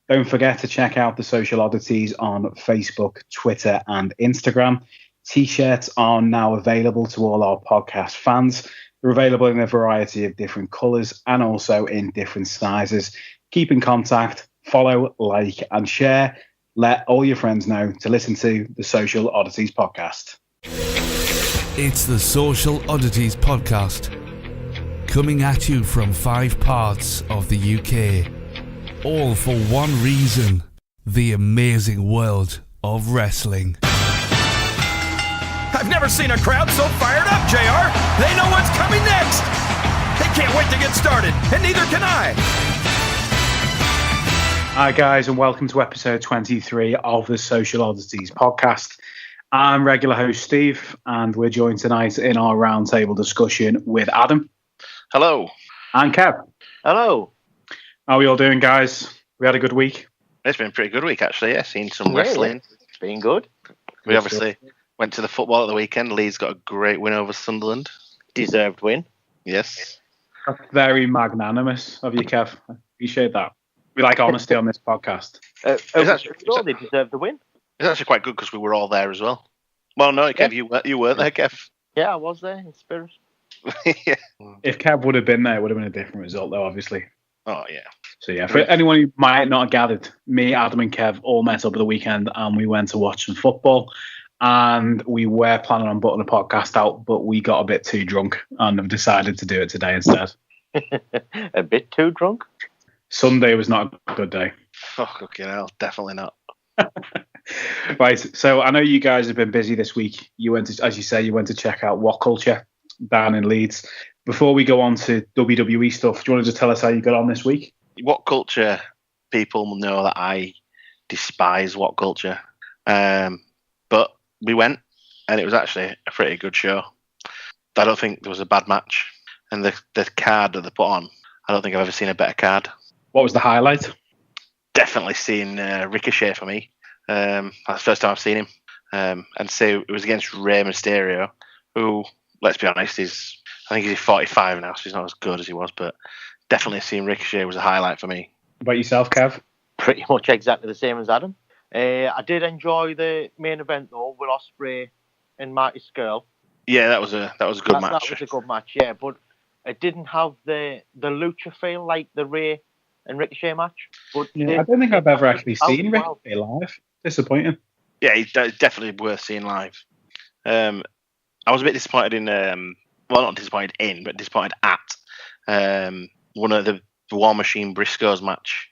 Don't forget to check out the Social Oddities on Facebook, Twitter, and Instagram. T-shirts are now available to all our podcast fans. They're available in a variety of different colours and also in different sizes. Keep in contact, follow, like, and share. Let all your friends know to listen to the Social Oddities podcast. It's the Social Oddities podcast, coming at you from 5 parts of the UK, all for one reason: the amazing world of wrestling. I've never seen a crowd so fired up, JR. They know what's coming next. They can't wait to get started, and neither can I. Hi guys, and welcome to episode 23 of the Social Oddities podcast. I'm regular host Steve, and we're joined tonight in our roundtable discussion with Adam. Hello. And Kev. Hello. How are we all doing, guys? We had a good week? It's been a pretty good week, actually. Yeah, seen some wrestling. It's been good. We obviously went to the football at the weekend. Leeds got a great win over Sunderland. Deserved win. Yes. That's very magnanimous of you, Kev. I appreciate that. We like honesty on this podcast. They deserved the win. It's actually quite good because we were all there as well. Well, no, Kev, you weren't there, Kev. Yeah, I was there in spirit. Yeah. If Kev would have been there, it would have been a different result, though, obviously. Oh, yeah. So, yeah, for anyone who might not have gathered, me, Adam, and Kev all met up at the weekend and we went to watch some football. And we were planning on putting a podcast out, but we got a bit too drunk and have decided to do it today instead. A bit too drunk? Sunday was not a good day. Oh, fucking hell, definitely not. Right, so I know you guys have been busy this week. You went to, as you say, you went to check out What Culture down in Leeds. Before we go on to WWE stuff, do you want to just tell us how you got on this week? What Culture, people know that I despise What Culture. But we went, and it was actually a pretty good show. I don't think there was a bad match. And the card that they put on, I don't think I've ever seen a better card. What was the highlight? Definitely seeing Ricochet for me. That's the first time I've seen him. And so it was against Rey Mysterio, who, let's be honest, I think he's 45 now, so he's not as good as he was, but definitely seeing Ricochet was a highlight for me. What about yourself, Kev? Pretty much exactly the same as Adam. I did enjoy the main event though with Ospreay and Marty Scurll. Yeah, that was a good match. That was a good match, yeah, but it didn't have the lucha feel like the Rey and Ricochet match. But yeah, I don't think I've ever actually seen Ricochet live. Disappointing. Yeah, he's definitely worth seeing live. I was a bit disappointed in, well, not disappointed in, but disappointed at one of the War Machine Briscoes match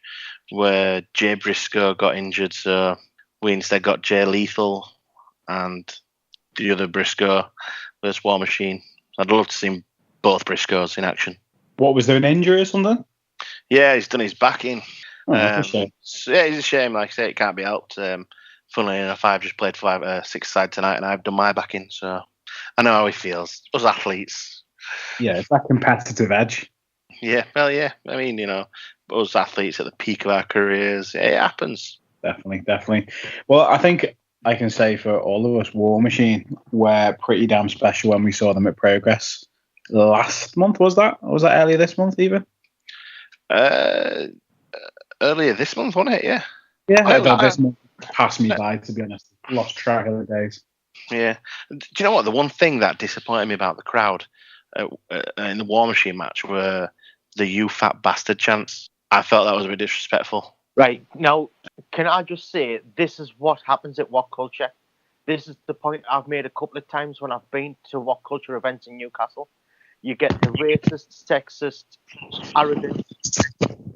where Jay Briscoe got injured, so we instead got Jay Lethal and the other Briscoe versus War Machine. I'd love to see both Briscoes in action. What, was there an injury or something? Yeah, he's done his back in. Oh, that's a shame. So, yeah, it's a shame. Like I say, it can't be helped. Funnily enough, I've just played 6-side tonight and I've done my back in, so I know how he feels. Us athletes. Yeah, it's that competitive edge. Yeah, well, yeah. I mean, you know, us athletes at the peak of our careers, it happens. Definitely. Well, I think I can say for all of us, War Machine were pretty damn special when we saw them at Progress last month. Was that? Or was that earlier this month even? Earlier this month, wasn't it? Yeah. Yeah, this month passed me by, to be honest. Lost track of the days. Yeah. Do you know what? The one thing that disappointed me about the crowd in the War Machine match were the "you fat bastard" chants. I felt that was a bit disrespectful. Right. Now, can I just say, this is what happens at What Culture. This is the point I've made a couple of times when I've been to What Culture events in Newcastle. You get the racist, sexist, arrogant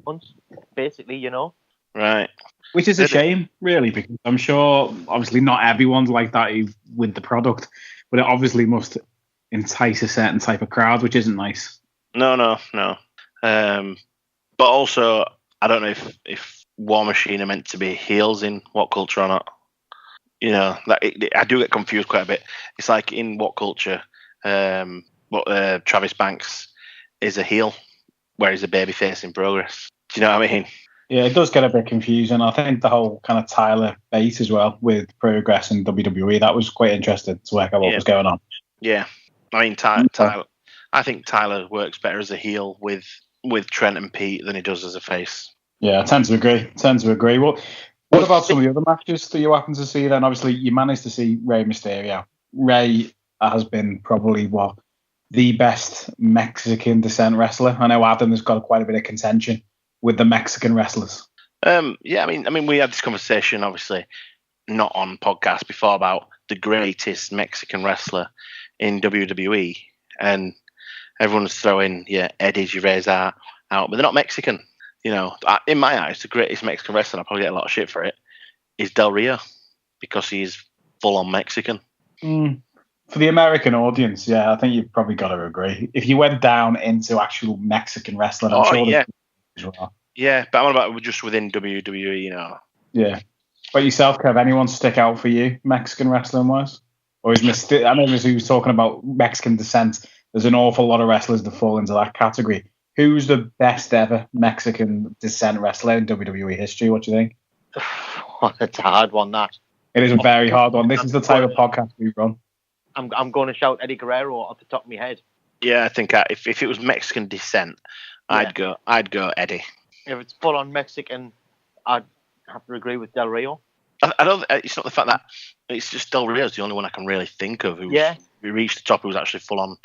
ones, basically, you know. Right. Which is a shame, really, because I'm sure, obviously, not everyone's like that with the product, but it obviously must entice a certain type of crowd, which isn't nice. No. But also, I don't know if War Machine are meant to be heels in What Culture or not. You know, I do get confused quite a bit. It's like in What Culture, Travis Banks is a heel, where he's a babyface in Progress. Do you know what I mean? Yeah, it does get a bit confusing. I think the whole kind of Tyler bait as well with Progress and WWE, that was quite interesting to work out what was going on. Yeah. I mean, Tyler. I think Tyler works better as a heel with Trent and Pete than he does as a face. Yeah, I tend to agree. Well, what about some of the other matches that you happen to see then? Obviously, you managed to see Rey Mysterio. Rey has been probably, the best Mexican descent wrestler. I know Adam has got quite a bit of contention with the Mexican wrestlers. Yeah, I mean, we had this conversation, obviously, not on podcast before, about the greatest Mexican wrestler in WWE, and everyone's throwing Eddie Guerrero's out, but they're not Mexican. In my eyes, the greatest Mexican wrestler, I probably get a lot of shit for it, is Del Rio, because he's full on Mexican. For the American audience, yeah, I think you've probably got to agree. If you went down into actual Mexican wrestling, I'm sure yeah. As well. Yeah, but I'm about just within WWE, Yeah. But yourself, Kev, anyone stick out for you, Mexican wrestling wise? Or is I know he was talking about Mexican descent. There's an awful lot of wrestlers that fall into that category. Who's the best ever Mexican descent wrestler in WWE history? What do you think? It's a hard one, that. It is a very hard one. This is the type of podcast we run. I'm going to shout Eddie Guerrero off the top of my head. Yeah, I think if it was Mexican descent, I'd go Eddie. If it's full on Mexican, I'd have to agree with Del Rio. I don't. It's not the fact that it's just Del Rio's the only one I can really think of who reached the top, who was actually full on,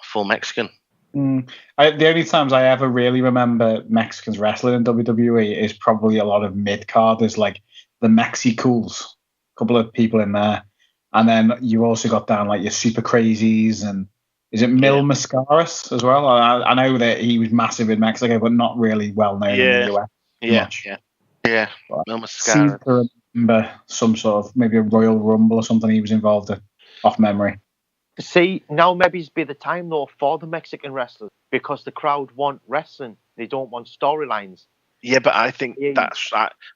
full Mexican. The only times I ever really remember Mexicans wrestling in WWE is probably a lot of mid-carders, like the Mexicools, a couple of people in there. And then you also got down like your Super Crazies, and is it Mil Mascaras as well? I know that he was massive in Mexico, but not really well known in the US. Yeah. Mil Mascaras. I remember some sort of maybe a Royal Rumble or something he was involved in, off memory. See, now maybe be the time though for the Mexican wrestlers, because the crowd want wrestling. They don't want storylines. Yeah, but I think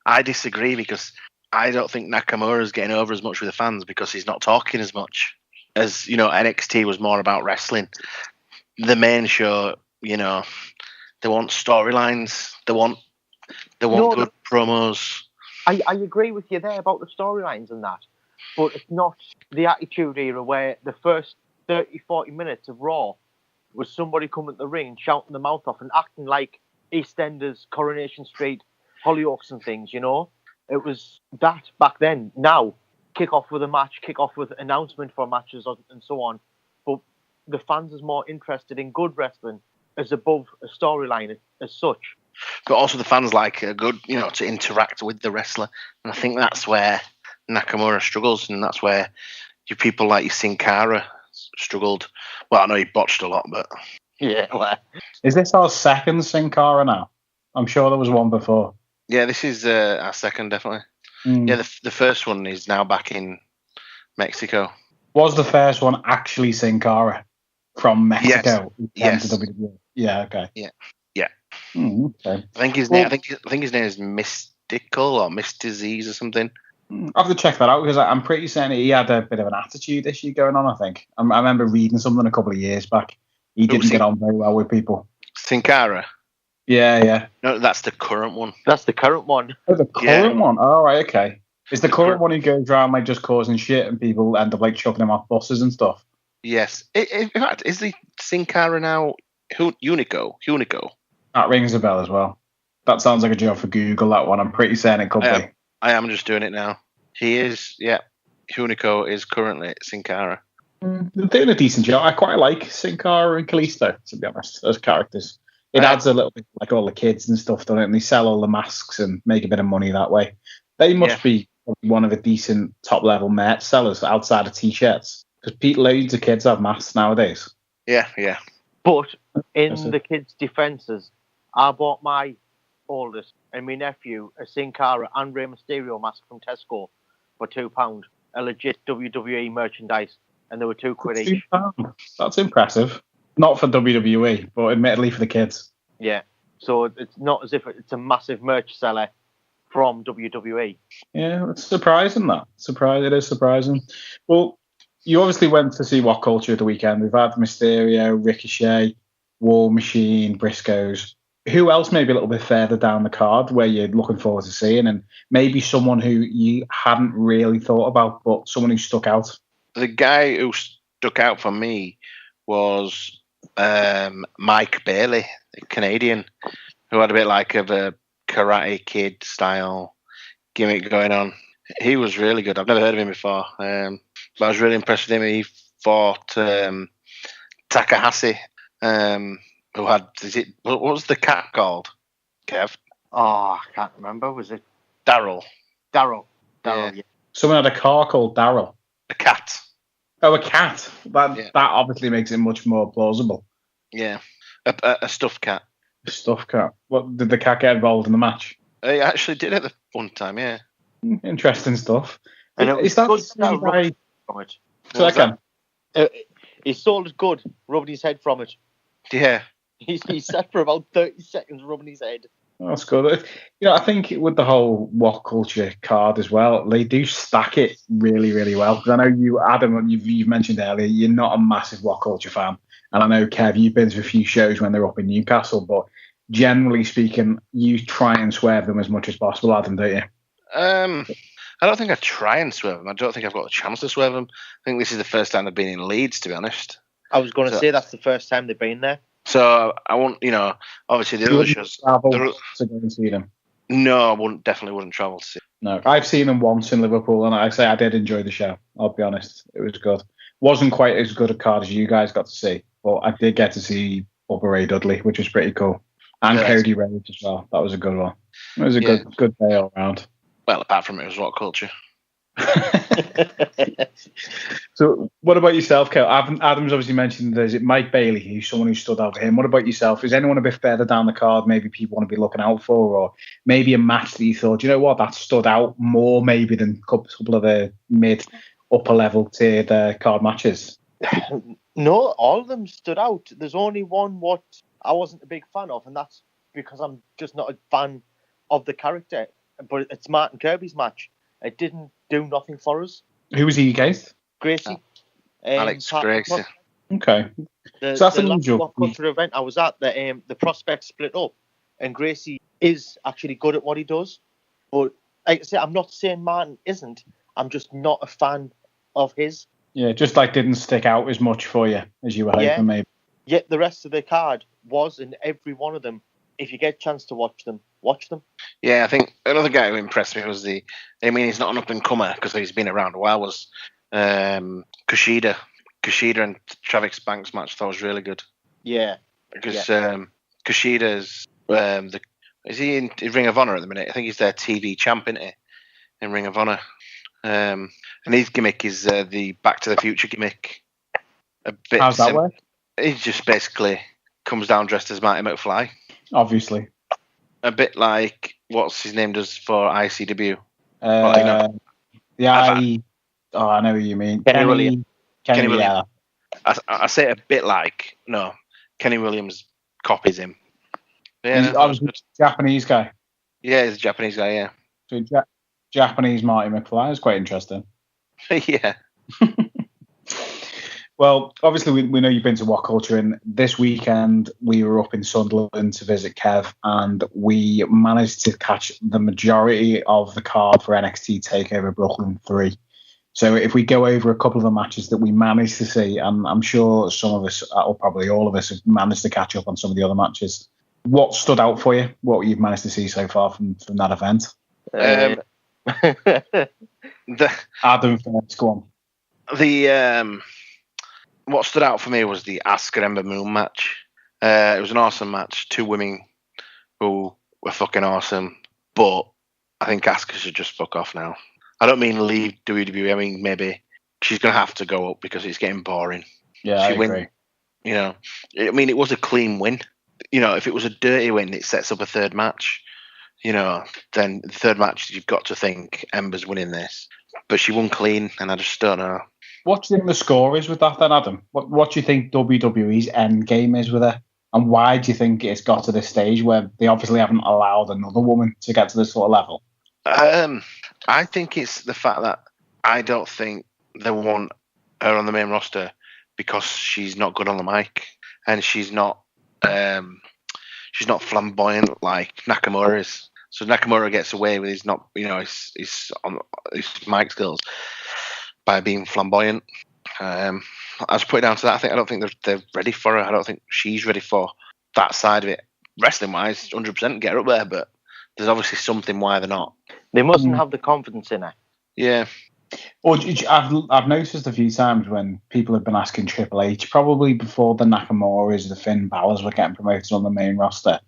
I disagree, because I don't think Nakamura's getting over as much with the fans because he's not talking as much. As NXT was more about wrestling. The main show, they want storylines. They want good promos. I agree with you there about the storylines and that, but it's not the Attitude Era where the first 30-40 minutes of Raw was somebody coming to the ring and shouting their mouth off and acting like EastEnders, Coronation Street, Hollyoaks and things. It was that back then. Now, kick off with a match, kick off with announcement for matches and so on. But the fans is more interested in good wrestling as above a storyline as such. But also the fans like a good, to interact with the wrestler. And I think that's where Nakamura struggles, and that's where you people like your Sin Cara struggled. Well, I know he botched a lot, but... Yeah, well... Is this our second Sin Cara now? I'm sure there was one before. Yeah, this is our second, definitely. Yeah, the first one is now back in Mexico. Was the first one actually Sin Cara from Mexico? Yes. To WWE? Yeah. Okay. Yeah. Okay. I think his name is Mystical or Mystizies or something. I have to check that out, because I'm pretty certain he had a bit of an attitude issue going on. I think I remember reading something a couple of years back. He didn't get on very well with people. Sin Cara. Yeah. No, that's the current one. That's the current one. Oh, the current one? Oh, right, okay. Is the current one who goes around like just causing shit and people end up like chucking him off buses and stuff? Yes. In fact, is the Sin Cara now Unico? That rings a bell as well. That sounds like a job for Google, that one. I'm pretty certain it could be. I am just doing it now. He is, Unico is currently Sin Cara. They're doing a decent job. I quite like Sin Cara and Kalisto, to be honest, as characters. It adds a little bit like all the kids and stuff, doesn't it? And they sell all the masks and make a bit of money that way. They must be one of the decent top-level merch sellers outside of T-shirts, because loads of kids have masks nowadays. Yeah. But in the kids' defences, I bought my oldest and my nephew a Sin Cara and Rey Mysterio mask from Tesco for £2, a legit WWE merchandise, and they were £2 each. That's impressive. Not for WWE, but admittedly for the kids. Yeah, so it's not as if it's a massive merch seller from WWE. Yeah, it's surprising that. It is surprising. Well, you obviously went to see What Culture at the weekend. We've had Mysterio, Ricochet, War Machine, Briscoes. Who else maybe a little bit further down the card where you're looking forward to seeing, and maybe someone who you hadn't really thought about, but someone who stuck out? The guy who stuck out for me was Mike Bailey, the Canadian, who had a bit like of a Karate Kid style gimmick going on. He was really good. I've never heard of him before, but I was really impressed with him. He fought Takahashi, who had what was the cat called? Kev? Oh, I can't remember. Was it Daryl? Daryl? Yeah. Yeah. Someone had a car called Daryl. A cat. Oh, a cat. That obviously makes it much more plausible. Yeah, a stuffed cat. A stuffed cat. What did the cat get involved in the match? He actually did at the one time. Yeah. Interesting stuff. And it was Is that good the same that guy? from it. So was again, He sold it good, rubbing his head from it. Yeah. He sat for about 30 seconds rubbing his head. that's good. I think with the whole What Culture card as well, they do stack it really, really well. Because I know you, Adam, you've mentioned earlier, you're not a massive What Culture fan. And I know, Kev, you've been to a few shows when they're up in Newcastle, but generally speaking, you try and swerve them as much as possible, Adam, don't you? I don't think I try and swerve them. I don't think I've got a chance to swerve them. I think this is the first time they've been in Leeds, to be honest. I was going to say that's the first time they've been there. So I won't, obviously the other shows. Travel to go and see them? No, I definitely wouldn't travel to see. No, I've seen them once in Liverpool, and I did enjoy the show. I'll be honest, it was good. Wasn't quite as good a card as you guys got to see, but I did get to see Bubba Ray Dudley, which was pretty cool, and Cody Rhodes as well. That was a good one. It was a good day all round. Well, apart from it was What Culture. So, what about yourself, Kel? Adam's obviously mentioned there's Mike Bailey, who's someone who stood out for him. What about yourself? Is anyone a bit further down the card maybe people want to be looking out for, or maybe a match that you thought, you know what, that stood out more maybe than a couple of the mid upper level tiered card matches? No, all of them stood out. There's only one what I wasn't a big fan of, and that's because I'm just not a fan of the character. But it's Martin Kirby's match. It didn't do nothing for us. Who was he against? Gracie. Alex Gracie. Okay. So that's unusual. What Culture event I was at, the prospects split up, and Gracie is actually good at what he does. But like I say, I'm not saying Martin isn't. I'm just not a fan of his. Yeah, just like didn't stick out as much for you as you were hoping, maybe. Yet the rest of the card was, and every one of them, if you get a chance to watch them, watch them. Yeah, I think another guy who impressed me was he's not an up-and-comer because he's been around a while, was Kushida. Kushida and Travis Banks match, that was really good. Yeah. Because Kushida's, is he in Ring of Honor at the minute? I think he's their TV champ, isn't he? In Ring of Honor. And his gimmick is the Back to the Future gimmick. A bit. How's that work? He just basically comes down dressed as Marty McFly. Obviously. A bit like what's his name does for ICW. I know who you mean. Kenny Williams. Yeah. I say a bit like, no, Kenny Williams copies him. Yeah, I was a Japanese guy. Yeah, he's a Japanese guy, yeah. So Japanese Marty McFly is quite interesting. Yeah. Well, obviously, we know you've been to What Culture, and this weekend we were up in Sunderland to visit Kev, and we managed to catch the majority of the card for NXT TakeOver Brooklyn 3. So if we go over a couple of the matches that we managed to see, and I'm sure some of us, or probably all of us, have managed to catch up on some of the other matches. What stood out for you? What you've managed to see so far from that event? Adam first, go on. What stood out for me was the Asuka Ember Moon match. It was an awesome match. Two women who were fucking awesome. But I think Asuka should just fuck off now. I don't mean leave WWE. I mean maybe she's going to have to go up because it's getting boring. Yeah, I agree. It was a clean win. If it was a dirty win, it sets up a third match. Then the third match, you've got to think Ember's winning this. But she won clean, and I just don't know. What do you think the score is with that then, Adam? What do you think WWE's end game is with her? And why do you think it's got to this stage where they obviously haven't allowed another woman to get to this sort of level? I think it's the fact that I don't think they want her on the main roster because she's not good on the mic, and she's not flamboyant like Nakamura is. So Nakamura gets away with his mic skills by being flamboyant. I just put it down to that. I don't think they're ready for her. I don't think she's ready for that side of it. wrestling wise, 100% get up there, but there's obviously something why they're not. They mustn't have the confidence in it. Yeah. Or I've noticed a few times when people have been asking Triple H, probably before the Nakamura's, the Finn Balor's were getting promoted on the main roster.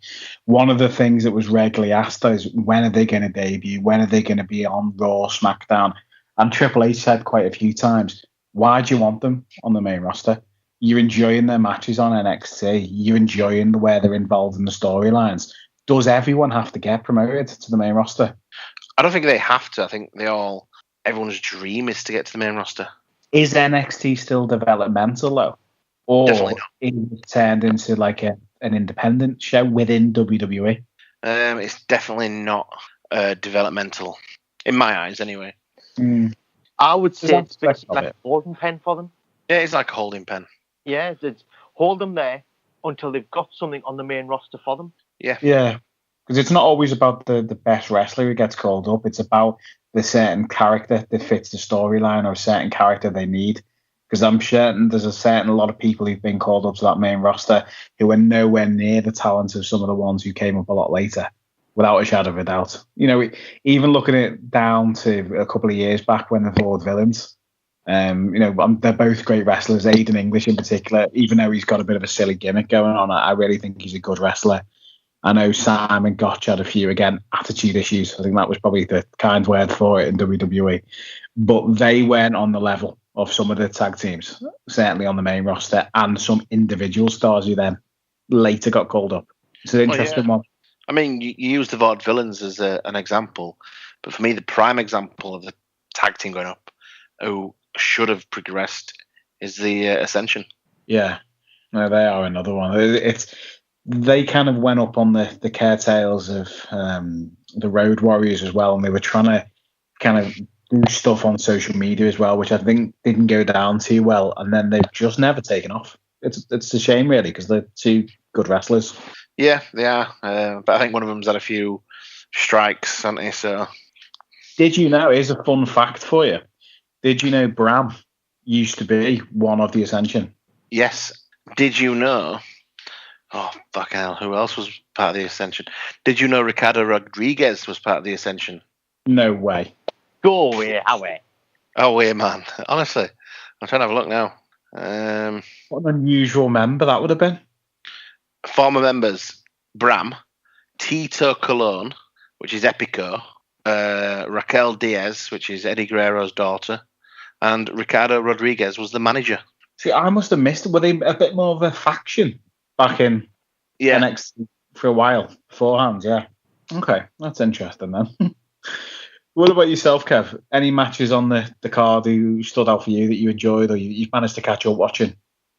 One of the things that was regularly asked is, when are they going to debut? When are they going to be on Raw, SmackDown? And Triple H said quite a few times, why do you want them on the main roster? You're enjoying their matches on NXT. You're enjoying the way they're involved in the storylines. Does everyone have to get promoted to the main roster? I don't think they have to. I think everyone's dream is to get to the main roster. Is NXT still developmental though? Or Definitely not. is it turned into like an independent show within WWE? It's definitely not developmental, in my eyes anyway. I would say it's That's like a it. holding pen for them. Yeah, it's like a holding pen. Yeah, hold them there until they've got something on the main roster for them. Yeah. Yeah, because it's not always about the best wrestler who gets called up. It's about the certain character that fits the storyline or a certain character they need. Because I'm certain there's a lot of people who've been called up to that main roster who are nowhere near the talent of some of the ones who came up a lot later, without a shadow of a doubt. You know, even looking it down to a couple of years back when the Ford Villains, they're both great wrestlers. Aiden English in particular, even though he's got a bit of a silly gimmick going on, I really think he's a good wrestler. I know Simon Gotch had a few, again, attitude issues. I think that was probably the kind word for it in WWE. But they weren't on the level of some of the tag teams, certainly on the main roster, and some individual stars who then later got called up. It's an interesting one. I mean, you use the Vaught Villains as an example, but for me, the prime example of the tag team going up who should have progressed is the Ascension. Yeah, no, they are another one. They kind of went up on the curtails of the Road Warriors as well, and they were trying to kind of do stuff on social media as well, which I think didn't go down too well, and then they've just never taken off. It's a shame, really, because they're two good wrestlers. Yeah, they are, but I think one of them's had a few strikes, hasn't he? So, did you know? Here's a fun fact for you. Did you know Bram used to be one of the Ascension? Yes. Did you know? Oh, fucking hell. Who else was part of the Ascension? Did you know Ricardo Rodriguez was part of the Ascension? No way. Go away, away. Oh, wait, man. Honestly, I'm trying to have a look now. What an unusual member that would have been. Former members: Bram, Tito Colon, which is Epico, Raquel Diaz, which is Eddie Guerrero's daughter, and Ricardo Rodriguez was the manager. See, I must have missed it. Were they a bit more of a faction back in NXT for a while beforehand? Yeah. Okay, that's interesting then. What about yourself, Kev? Any matches on the card who stood out for you that you enjoyed or you've managed to catch up watching?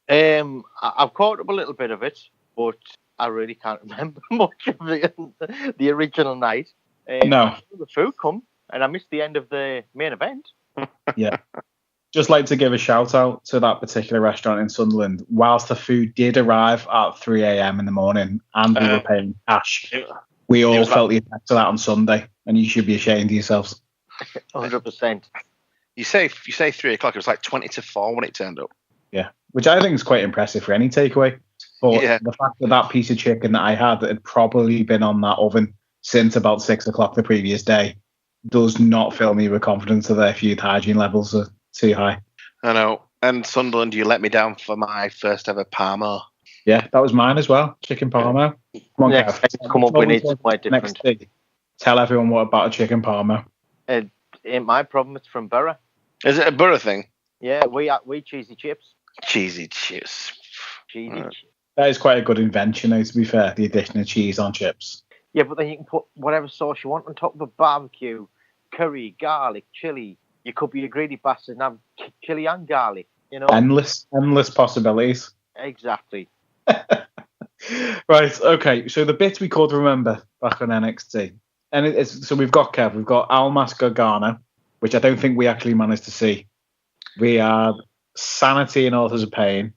I've caught up a little bit of it, but I really can't remember much of the original night. No. The food come, and I missed the end of the main event. Yeah. Just like to give a shout out to that particular restaurant in Sunderland. Whilst the food did arrive at 3 a.m. in the morning and we were paying cash, we all felt the effects of that on Sunday, and you should be ashamed of yourselves. 100%. You say 3 o'clock. It was like 20 to 4 when it turned up. Yeah, which I think is quite impressive for any takeaway. But the fact that piece of chicken that I had probably been on that oven since about 6 o'clock the previous day does not fill me with confidence that their food hygiene levels are too high. I know. And Sunderland, you let me down for my first ever Parmo. Yeah, that was mine as well. Chicken Parmo. Come on, Next Kev. time, come up with it quite different. Tell everyone what about a chicken Parmo. It ain't my problem. It's from Borough. Is it a Borough thing? Yeah, we cheesy chips. Cheesy chips. Cheesy chips. That is quite a good invention, though, to be fair, the addition of cheese on chips. Yeah, but then you can put whatever sauce you want on top of a barbecue, curry, garlic, chili. You could be a greedy bastard and have chili and garlic, you know? Endless possibilities. Exactly. Right, okay, so the bit we could remember back on NXT. And so we've got Kev, we've got Almas Gargano, which I don't think we actually managed to see. We had Sanity and Authors of Pain.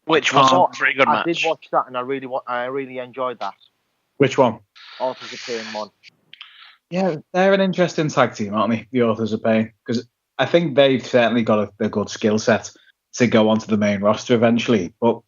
Which was a very good match. I did watch that and I really enjoyed that. Which one? Authors of Pain one. Yeah, they're an interesting tag team, aren't they? The Authors of Pain. Because I think they've certainly got a good skill set to go onto the main roster eventually. But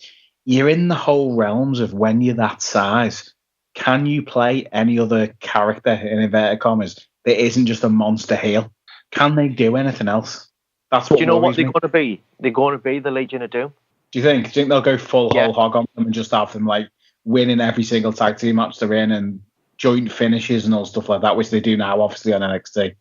you're in the whole realms of when you're that size. can you play any other character in inverted commas that isn't just a monster heel? Can they do anything else? That's what. Do you know what worries they're me. going to be? They're going to be the Legion of Doom. Do you think they'll go full Yeah. whole hog on them and just have them like winning every single tag team match they're in and joint finishes and all stuff like that, which they do now, obviously on NXT.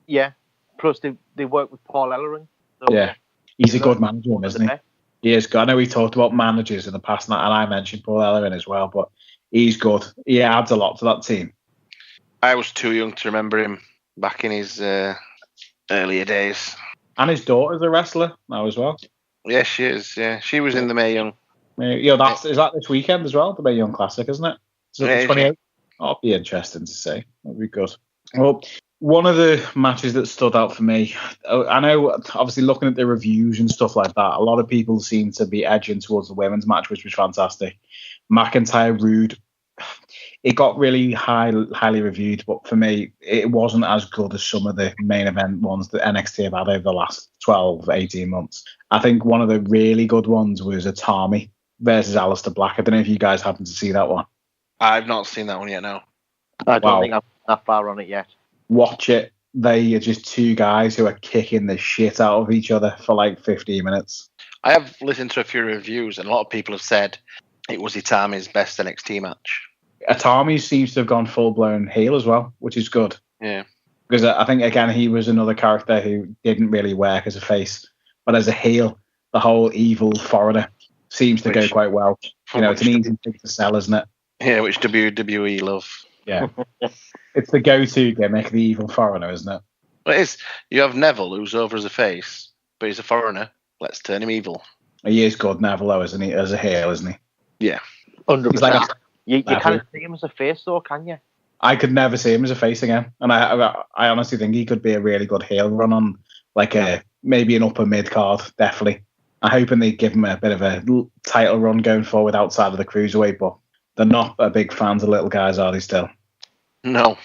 Yeah. Plus, they work with Paul Ellering. So Yeah, he's a you good learn manager, one of isn't the he? best. He is good. I know we talked about managers in the past, and I mentioned Paul Ellering as well, but he's good. He adds a lot to that team. I was too young to remember him back in his earlier days. And his daughter's a wrestler now as well. Yeah, she is. Yeah, she was in the Mae Young. Is that this weekend as well? The Mae Young Classic, isn't it? Is it the 28th? That'll be interesting to see. That'll be good. Well, one of the matches that stood out for me, I know, obviously looking at the reviews and stuff like that, a lot of people seem to be edging towards the women's match, which was fantastic. McIntyre Rude, it got really highly reviewed, but for me, it wasn't as good as some of the main event ones that NXT have had over the last 12, 18 months. I think one of the really good ones was Atami versus Aleister Black. I don't know if you guys happened to see that one. I've not seen that one yet, no. I don't think I'm that far on it yet. Watch it. They are just two guys who are kicking the shit out of each other for like 15 minutes. I have listened to a few reviews, and a lot of people have said it was Itami's best NXT match. Atami seems to have gone full-blown heel as well, which is good. Yeah. Because I think, again, he was another character who didn't really work as a face. But as a heel, the whole evil foreigner seems to go quite well. You know, it's an easy thing to sell, isn't it? Yeah, which WWE love. Yeah. It's the go-to gimmick, the evil foreigner, isn't it? Well, it is. You have Neville, who's over as a face, but he's a foreigner. Let's turn him evil. He is good, Neville, though, isn't he? As a heel, isn't he? Yeah. 100%. He's like you can't see him as a face, though, can you? I could never see him as a face again. And I honestly think he could be a really good heel run on, like, maybe an upper mid-card, definitely. I'm hoping they give him a bit of a title run going forward outside of the Cruiserweight, but they're not a big fans of little guys, are they still? No.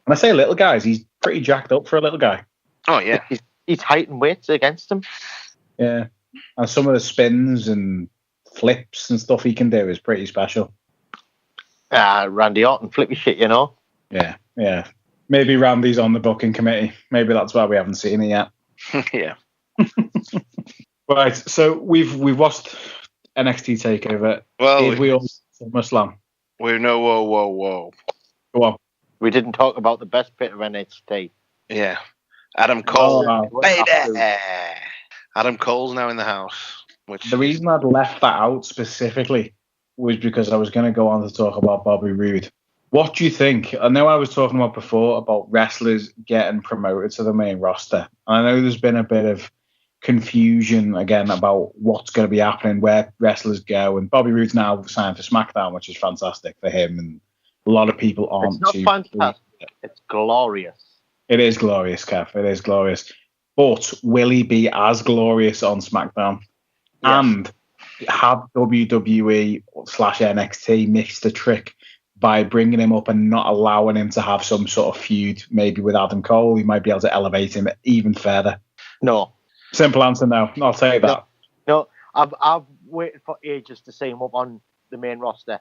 When I say little guys, he's pretty jacked up for a little guy. Oh, yeah. He's height and weight against him. Yeah. And some of the spins and flips and stuff he can do is pretty special. Randy Orton flippy shit, you know? Yeah, yeah. Maybe Randy's on the booking committee. Maybe that's why we haven't seen it yet. Yeah. Right, so we've watched NXT TakeOver. Well, we all SummerSlam. We know, whoa. Go on. We didn't talk about the best bit of NXT. Yeah. Adam Cole. Oh, wow. Baby! Adam Cole's now in the house. Which The reason I'd left that out specifically was because I was going to go on to talk about Bobby Roode. What do you think? I know I was talking about before about wrestlers getting promoted to the main roster. And I know there's been a bit of confusion again about what's going to be happening, where wrestlers go. And Bobby Roode's now signed for SmackDown, which is fantastic for him. And a lot of people aren't. It's not fantastic. It's glorious. It is glorious, Kev. It is glorious. But will he be as glorious on SmackDown? Yes. And have WWE/NXT missed the trick by bringing him up and not allowing him to have some sort of feud, maybe with Adam Cole? He might be able to elevate him even further. No. Simple answer, no. I'll tell you that. No, I've waited for ages to see him up on the main roster.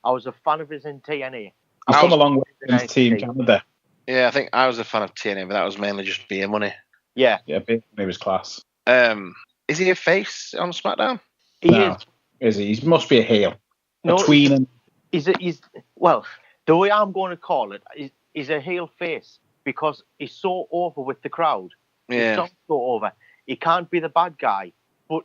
I was a fan of his in TNA. He's come a long way since Team Canada. Yeah, I think I was a fan of TNA, but that was mainly just beer money. Yeah. Yeah, he was class. Is he a face on SmackDown? He No. Is he? He must be a heel. No, a tweener. Well, the way I'm going to call it is a heel face because he's so over with the crowd. Yeah. He's so over. He can't be the bad guy, but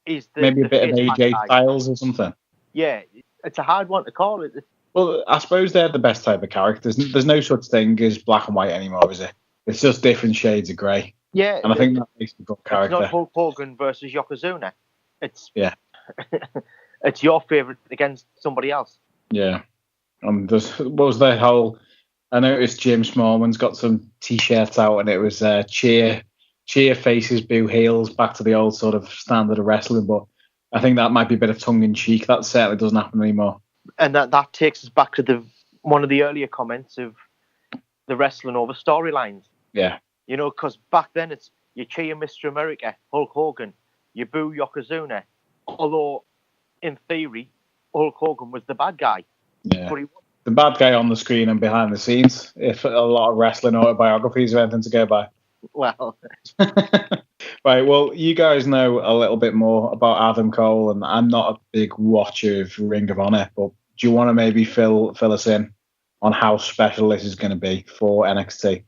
he's Maybe a bit of face AJ bad guy. Styles or something. Yeah, it's a hard one to call it. Well, I suppose they're the best type of characters. There's no such thing as black and white anymore, is it? It's just different shades of grey. Yeah, And I think that makes a good it's character. not Hulk Hogan versus Yokozuna. It's it's your favourite against somebody else. Yeah. What was the whole... I noticed Jim Smallman's got some T-shirts out and it was cheer faces, boo heels, back to the old sort of standard of wrestling. But I think that might be a bit of tongue-in-cheek. That certainly doesn't happen anymore. And that takes us back to one of the earlier comments of the wrestling over storylines. Yeah. You know, because back then it's you cheer Mr. America, Hulk Hogan, you boo Yokozuna. Although, in theory, Hulk Hogan was the bad guy. Yeah. But The bad guy on the screen and behind the scenes, if a lot of wrestling autobiographies are anything to go by. Well, Right, well, you guys know a little bit more about Adam Cole, and I'm not a big watcher of Ring of Honor, but do you want to maybe fill us in on how special this is going to be for NXT?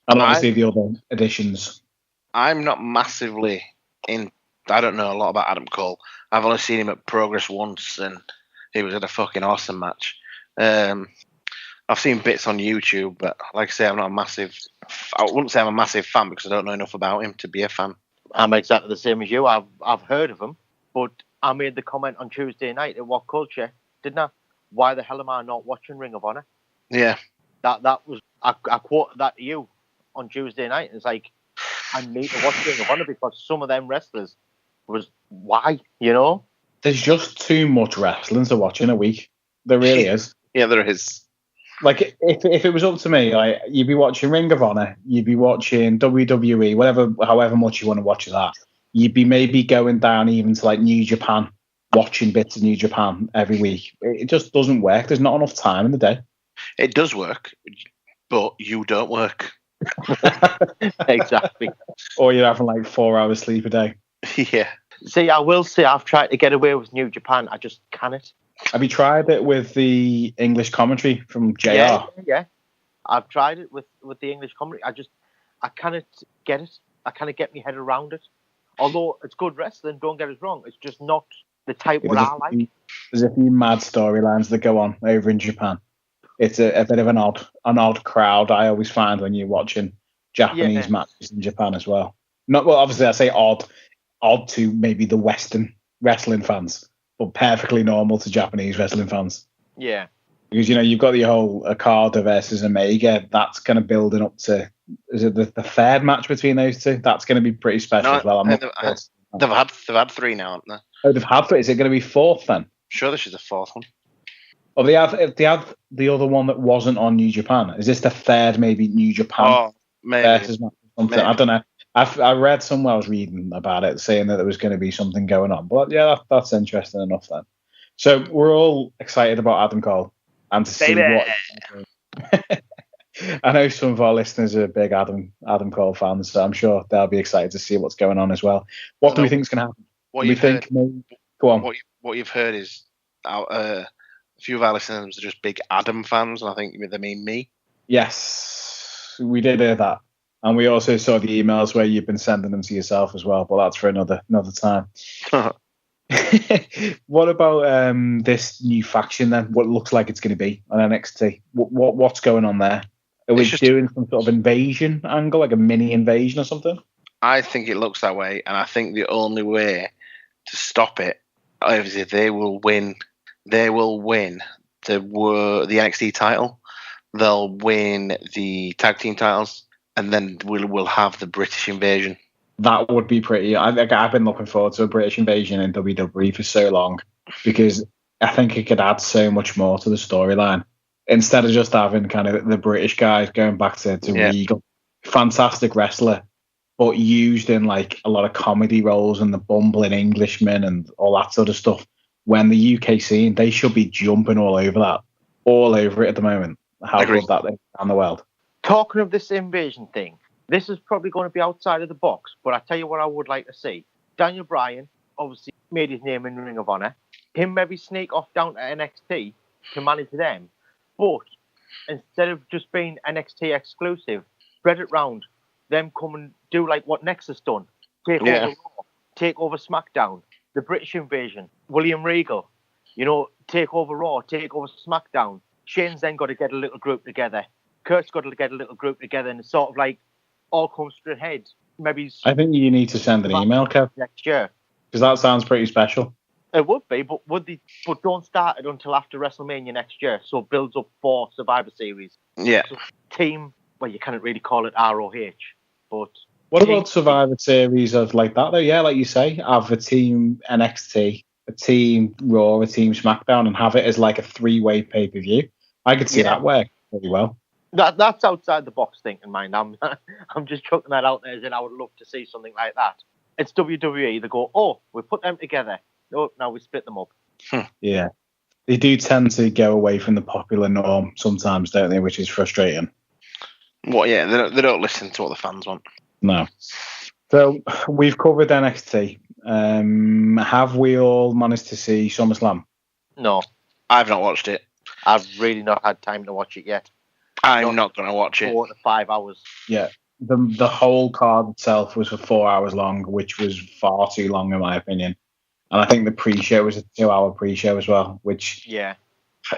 And obviously the other additions. I'm not massively in. I don't know a lot about Adam Cole. I've only seen him at Progress once, and he was at a fucking awesome match. I've seen bits on YouTube, but like I say, I'm not a massive. I wouldn't say I'm a massive fan because I don't know enough about him to be a fan. I'm exactly the same as you. I've heard of him, but I made the comment on Tuesday night at What Culture, didn't I? Why the hell am I not watching Ring of Honor? Yeah, That was I quoted that to you on Tuesday night. It's like I need to watch Ring of Honor because some of them wrestlers was why, you know? There's just too much wrestling to watch in a week. There really is. Yeah, there is. Like, if it was up to me, like, you'd be watching Ring of Honor, you'd be watching WWE, however much you want to watch of that. You'd be maybe going down even to, like, New Japan, watching bits of New Japan every week. It just doesn't work. There's not enough time in the day. It does work, but you don't work. Exactly. Or you're having, like, 4 hours sleep a day. Yeah. See, I will say I've tried to get away with New Japan. I just cannot. Have you tried it with the English commentary from JR? Yeah. I've tried it with the English commentary. I cannot get it. I cannot get my head around it. Although it's good wrestling, don't get us wrong. It's just not the type what I like. There's a few mad storylines that go on over in Japan. It's a bit of an odd crowd, I always find, when you're watching Japanese matches in Japan as well. Obviously I say odd to maybe the Western wrestling fans, but perfectly normal to Japanese wrestling fans. Yeah. Because, you've got the whole Okada versus Omega. That's kind of building up to, is it the third match between those two? That's going to be pretty special as well. They've had 3 now, haven't they? Oh, they've had 3. Is it going to be 4th then? Sure, this is the 4th one. Oh, they have the other one that wasn't on New Japan. Is this the 3rd maybe New Japan versus match or something? Maybe. I don't know. I read somewhere, I was reading about it, saying that there was going to be something going on. But yeah, that's interesting enough then. So we're all excited about Adam Cole and to see what. I know some of our listeners are big Adam Cole fans, so I'm sure they'll be excited to see what's going on as well. What do we think is going to happen? Go on. What you've heard is a few of our listeners are just big Adam fans, and I think they mean me. Yes, we did hear that. And we also saw the emails where you've been sending them to yourself as well, but that's for another time. What about this new faction then? What it looks like it's going to be on NXT? What's going on there? Are we doing some sort of invasion angle, like a mini invasion or something? I think it looks that way, and I think the only way to stop it is if they will win. They will win the NXT title. They'll win the tag team titles. And then we'll have the British invasion. That would be pretty. I've been looking forward to a British invasion in WWE for so long because I think it could add so much more to the storyline instead of just having kind of the British guys going back to Regal. Fantastic wrestler, but used in like a lot of comedy roles and the bumbling Englishman and all that sort of stuff. When the UK scene, they should be jumping all over it at the moment. How good that is around the world. Talking of this invasion thing, this is probably going to be outside of the box, but I tell you what I would like to see. Daniel Bryan obviously made his name in Ring of Honor. Him maybe sneak off down to NXT to manage them, but instead of just being NXT exclusive, spread it round. Them come and do like what Nexus done. Take over Raw, take over SmackDown, the British invasion, William Regal, take over Raw, take over SmackDown. Shane's then got to get a little group together. Kurt's got to get a little group together and it's sort of like all come straight ahead. Maybe I think you need to send an email, Kev. Next year. Because that sounds pretty special. It would be, but don't start it until after WrestleMania next year. So it builds up for Survivor Series. Yeah. So team, well, you can't really call it ROH, but... What about Survivor Series of like that, though? Yeah, like you say, have a team NXT, a team Raw, a team SmackDown, and have it as like a 3-way pay-per-view. I could see that work pretty well. That's outside the box thinking, mind. I'm just chucking that out there as in I would love to see something like that. It's WWE. They go, we put them together. No, now we split them up. Yeah. They do tend to go away from the popular norm sometimes, don't they? Which is frustrating. Well, yeah, they don't listen to what the fans want. No. So we've covered NXT. Have we all managed to see SummerSlam? No, I've not watched it. I've really not had time to watch it yet. I'm not going to watch it. 4 to 5 hours. Yeah. The whole card itself was for 4 hours long, which was far too long in my opinion. And I think the pre-show was a 2-hour pre-show as well, which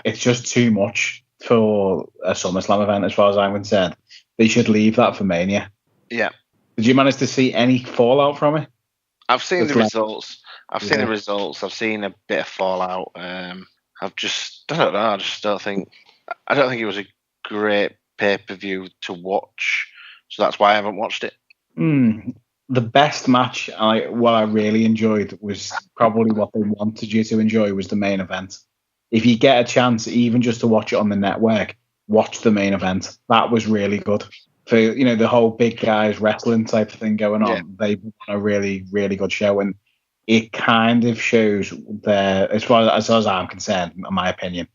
it's just too much for a SummerSlam event as far as I'm concerned. They should leave that for Mania. Yeah. Did you manage to see any fallout from it? I've seen the results. I've seen the results. I've seen a bit of fallout. I don't know. I don't think it was a great pay-per-view to watch. So that's why I haven't watched it. The best match, what I really enjoyed was probably what they wanted you to enjoy was the main event. If you get a chance, even just to watch it on the network, watch the main event. That was really good. For the whole big guys wrestling type of thing going on, they put on a really, really good show, and it kind of shows as far as I'm concerned, in my opinion,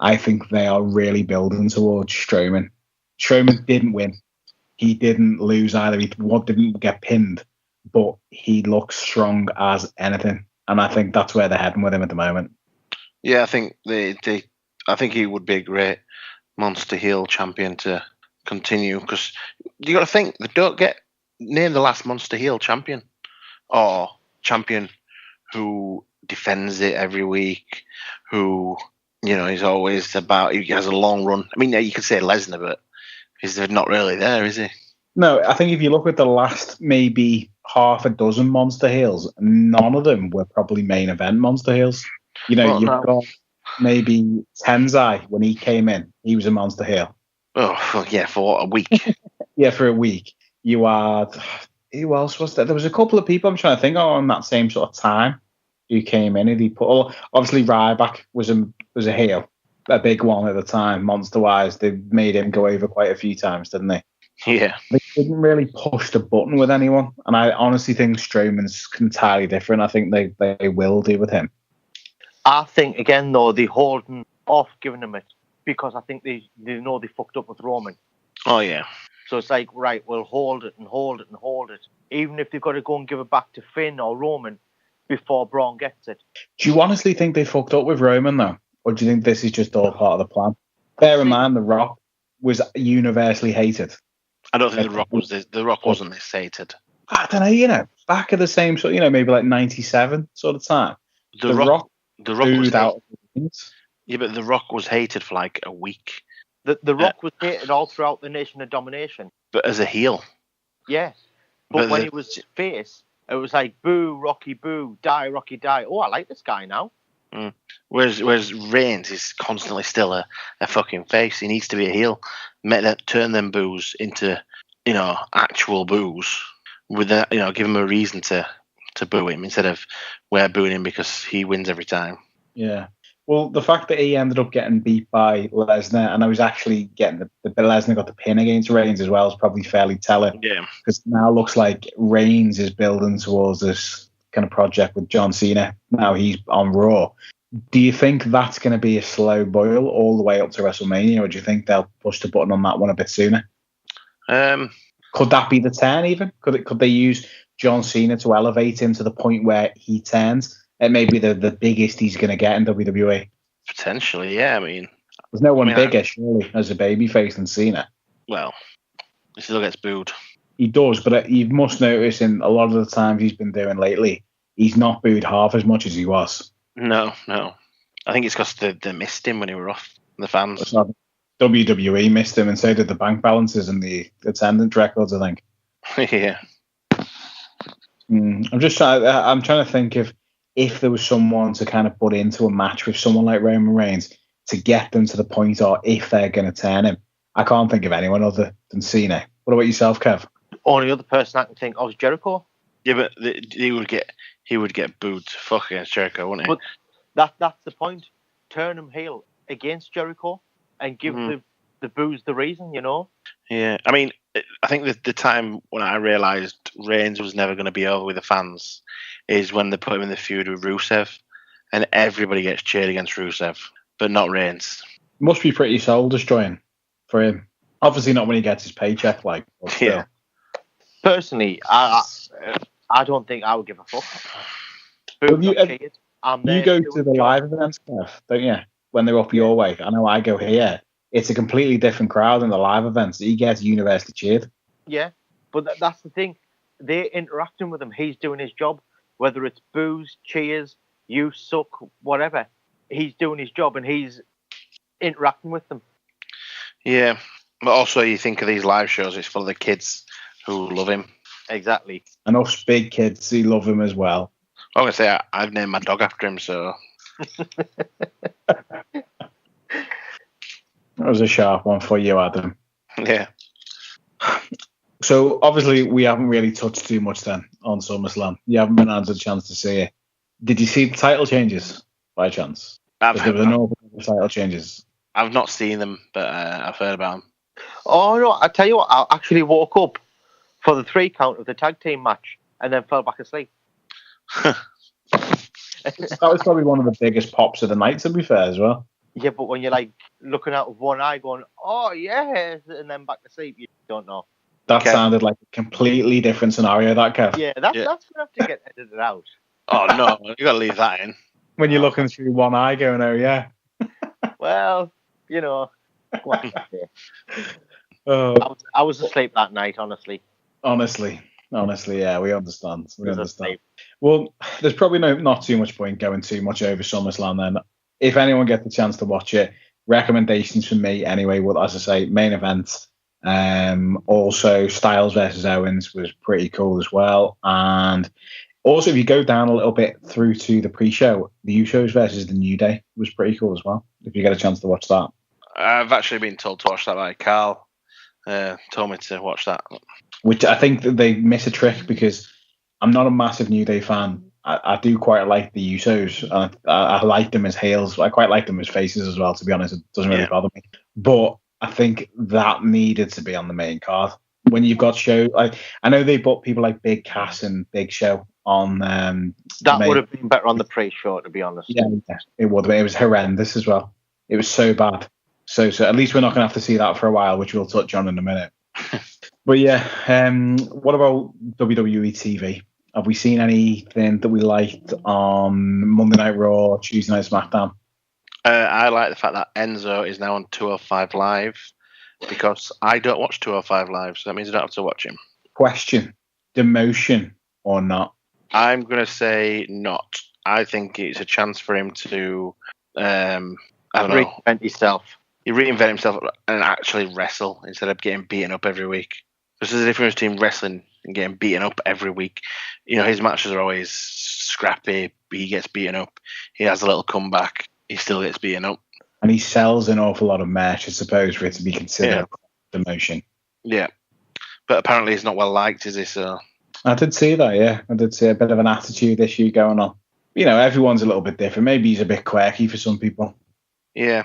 I think they are really building towards Strowman. Strowman didn't win. He didn't lose either. He didn't get pinned, but he looks strong as anything, and I think that's where they're heading with him at the moment. Yeah, I think I think he would be a great monster heel champion to continue, because you got to think they don't get named the last monster heel champion or champion who defends it every week, who is always he has a long run. I mean, you could say Lesnar, but he's not really there, is he? No, I think if you look at the last maybe half a dozen monster heels, none of them were probably main event monster heels. You've got maybe Tenzai when he came in, he was a monster heel. Oh, yeah, for what, a week? Yeah, for a week. You had, who else was there? There was a couple of people I'm trying to think of on that same sort of time who came in. And he put, obviously Ryback was a heel, a big one at the time, monster-wise. They made him go over quite a few times, didn't they? Yeah. They didn't really push the button with anyone. And I honestly think Strowman's entirely different. I think they will do with him. I think, again, though, they're holding off giving him it because I think they know they fucked up with Roman. Oh, yeah. So it's like, right, we'll hold it and hold it and hold it. Even if they've got to go and give it back to Finn or Roman before Braun gets it. Do you honestly think they fucked up with Roman, though? Or do you think this is just all part of the plan? Bear in mind, The Rock was universally hated. I don't think The Rock wasn't this hated. I don't know, back at the same sort, maybe like 97 sort of time. The Rock was out. Yeah, but The Rock was hated for like a week. The Rock was hated all throughout the Nation of Domination. But as a heel. Yes. But when he was face, it was like, boo, Rocky, boo, die, Rocky, die. Oh, I like this guy now. Whereas Reigns is constantly still a fucking face. He needs to be a heel. Turn them boos into, actual boos. With that, give him a reason to boo him instead of we're booing him because he wins every time. Yeah. Well, the fact that he ended up getting beat by Lesnar, and I was actually getting the Lesnar got the pin against Reigns as well, is probably fairly telling. Yeah. Because now it looks like Reigns is building towards this kind of project with John Cena. Now he's on Raw. Do you think that's going to be a slow boil all the way up to WrestleMania, or do you think they'll push the button on that one a bit sooner? Could that be the turn even? Could they use John Cena to elevate him to the point where he turns? It may be the biggest he's going to get in WWE. Potentially, yeah. I mean, there's no one bigger, surely, as a babyface than Cena. Well, he still gets booed. He does, but you must notice in a lot of the times he's been doing lately, he's not booed half as much as he was. No. I think it's because they missed him when he was off, the fans. WWE missed him, and so did the bank balances and the attendance records, I think. Yeah. I'm trying to think if there was someone to kind of put into a match with someone like Roman Reigns to get them to the point, or if they're going to turn him. I can't think of anyone other than Cena. What about yourself, Kev? Only other person I can think of is Jericho. Yeah, but he would get booed to fuck against Jericho, wouldn't he? But that's the point. Turn him heel against Jericho and give the boos the reason, Yeah, I mean, I think the time when I realised Reigns was never going to be over with the fans is when they put him in the feud with Rusev. and everybody gets cheered against Rusev, but not Reigns. Must be pretty soul destroying for him. Obviously not when he gets his paycheck, like. But still. Yeah. Personally, I don't think I would give a fuck. Well, you You go to the live events, Kev, don't you? When they're up your way. I know I go here. It's a completely different crowd in the live events. He gets universally cheered. Yeah, but that's the thing. They're interacting with him. He's doing his job. Whether it's boos, cheers, you suck, whatever. He's doing his job and he's interacting with them. Yeah, but also you think of these live shows, it's full of the kids who love him. Exactly. And us big kids, who love him as well. I'm going to say I've named my dog after him, so... That was a sharp one for you, Adam. Yeah. So, obviously, we haven't really touched too much then on SummerSlam. You haven't been had a chance to see it. Did you see the title changes, by chance? There was an awful lot of title changes. I've not seen them, but I've heard about them. Oh, no, I tell you what, I actually woke up for the 3 count of the tag team match and then fell back asleep. That was probably one of the biggest pops of the night, to be fair, as well. Yeah, but when you're like looking out with one eye going, oh, yeah, and then back to sleep, you don't know. That sounded like a completely different scenario, that, Kev. Yeah, that's going to have to get edited out. Oh, no, you got to leave that in. When you're looking through one eye going, oh, yeah. Well, you know. Oh. I was asleep that night, honestly. Honestly, yeah, we understand. Well, there's probably not too much point going too much over SummerSlam then. If anyone gets the chance to watch it, recommendations from me anyway. Well, as I say, main event. Also, Styles versus Owens was pretty cool as well. And also, if you go down a little bit through to the pre-show, the Usos versus the New Day was pretty cool as well. If you get a chance to watch that. I've actually been told to watch that by Carl. Told me to watch that. Which I think that they miss a trick because I'm not a massive New Day fan. I do quite like the Usos. I like them as heels. I quite like them as faces as well, to be honest. It doesn't really bother me. But I think that needed to be on the main card. When you've got shows, I know they put people like Big Cass and Big Show on. That would have been better on the pre-show, to be honest. Yeah, it would have been. It was horrendous as well. It was so bad. So at least we're not going to have to see that for a while, which we'll touch on in a minute. But yeah, what about WWE TV? Have we seen anything that we liked on Monday Night Raw, Tuesday Night SmackDown? I like the fact that Enzo is now on 205 Live because I don't watch 205 Live, so that means I don't have to watch him. Question, demotion or not? I'm going to say not. I think it's a chance for him to, reinvent himself. He reinvent himself and actually wrestle instead of getting beaten up every week. There's a difference between wrestling and getting beaten up every week. You know, his matches are always scrappy. He gets beaten up. He has a little comeback. He still gets beaten up. And he sells an awful lot of merch, I suppose, for it to be considered demotion. Yeah. But apparently he's not well liked, is he? So I did see that, yeah. I did see a bit of an attitude issue going on. You know, everyone's a little bit different. Maybe he's a bit quirky for some people. Yeah.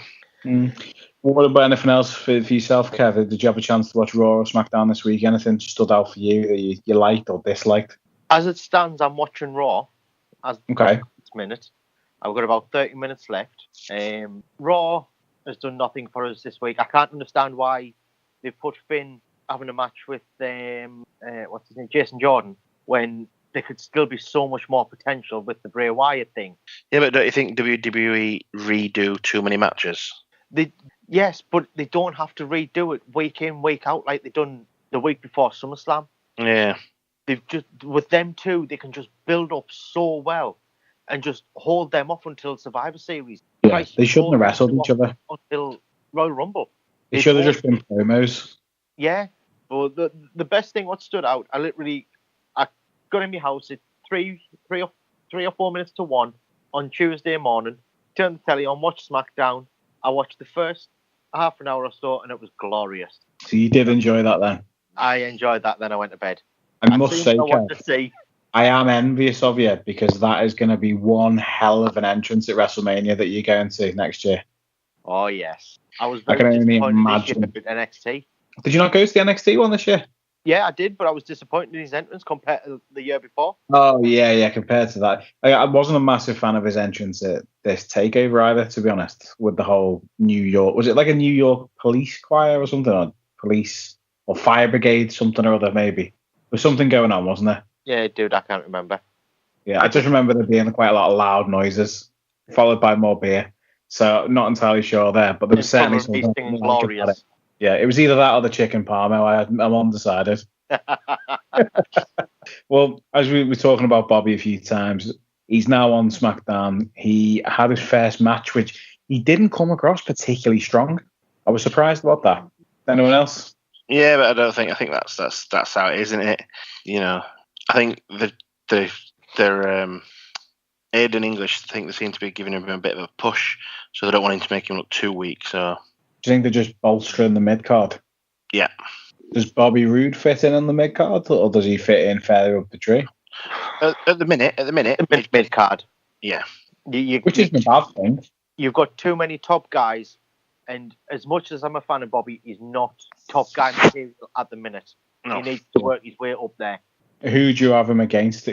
What about anything else for yourself, Kev? Did you have a chance to watch Raw or SmackDown this week? Anything stood out for you that you liked or disliked? As it stands, I'm watching Raw. Okay. Minute. I've got about 30 minutes left. Raw has done nothing for us this week. I can't understand why they put Finn having a match with what's his name, Jason Jordan, when there could still be so much more potential with the Bray Wyatt thing. Yeah, but don't you think WWE redo too many matches? Yes, but they don't have to redo it week in, week out like they done the week before SummerSlam. Yeah. They've just, with them two, they can just build up so well and just hold them off until Survivor Series. Yeah, they shouldn't have wrestled each other. Until Royal Rumble. They should have just been promos. Yeah, but the best thing what stood out, I got in my house at 3 or 4 minutes to 1 on Tuesday morning, turned the telly on, watched SmackDown. I watched the first half an hour or so, and it was glorious. So you did enjoy that then? I enjoyed that, then I went to bed. I must say, Kev, I am envious of you because that is going to be one hell of an entrance at WrestleMania that you're going to next year. Oh, yes. I was I can only imagine. with NXT. Did you not go to the NXT one this year? Yeah, I did, but I was disappointed in his entrance compared to the year before. Oh yeah. Compared to that, I wasn't a massive fan of his entrance at this takeover either. To be honest, with the whole New York, was it like a New York police choir or something, or police or fire brigade, something or other? Maybe there was something going on, wasn't there? Yeah, dude, I can't remember. Yeah, I just remember there being quite a lot of loud noises, followed by more beer. So not entirely sure there, but there was certainly something Feasting and like about it. glorious. Yeah, it was either that or the chicken parmo. I'm undecided. Well, as we were talking about Bobby a few times, he's now on SmackDown. He had his first match, which he didn't come across particularly strong. I was surprised about that. Anyone else? Yeah, but I think that's how it is, isn't it? I think they're Aiden English. I think they seem to be giving him a bit of a push, so they don't want him to make him look too weak. So, do you think they're just bolstering the mid card? Yeah. Does Bobby Roode fit in on the mid card, or does he fit in further up the tree? At the minute, mid card. Yeah. Which isn't a bad thing. You've got too many top guys, and as much as I'm a fan of Bobby, he's not top guy material at the minute. No. He needs to work his way up there. Who do you have him against?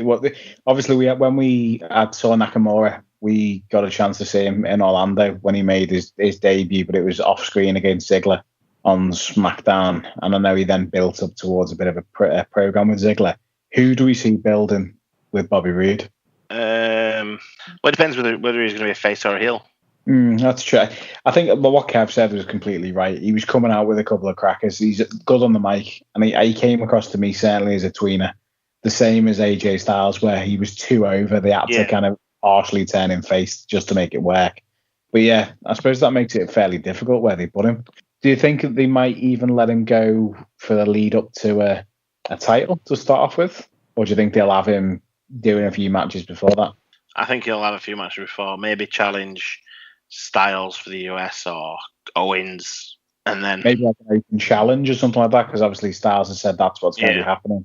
Obviously, when we saw Nakamura, we got a chance to see him in Orlando when he made his debut, but it was off screen against Ziggler on SmackDown, and I know he then built up towards a bit of a program with Ziggler. Who do we see building with Bobby Roode? Well, it depends whether he's going to be a face or a heel. That's true. I think what Kev said was completely right. He was coming out with a couple of crackers. He's good on the mic, and he came across to me certainly as a tweener, the same as AJ Styles, where he was too over. They had to kind of partially turn him face just to make it work. But yeah, I suppose that makes it fairly difficult where they put him. Do you think they might even let him go for the lead up to a title to start off with? Or do you think they'll have him doing a few matches before that? I think he'll have a few matches before. Maybe challenge Styles for the US or Owens. And then maybe like an open challenge or something like that, because obviously Styles has said that's what's going to be happening.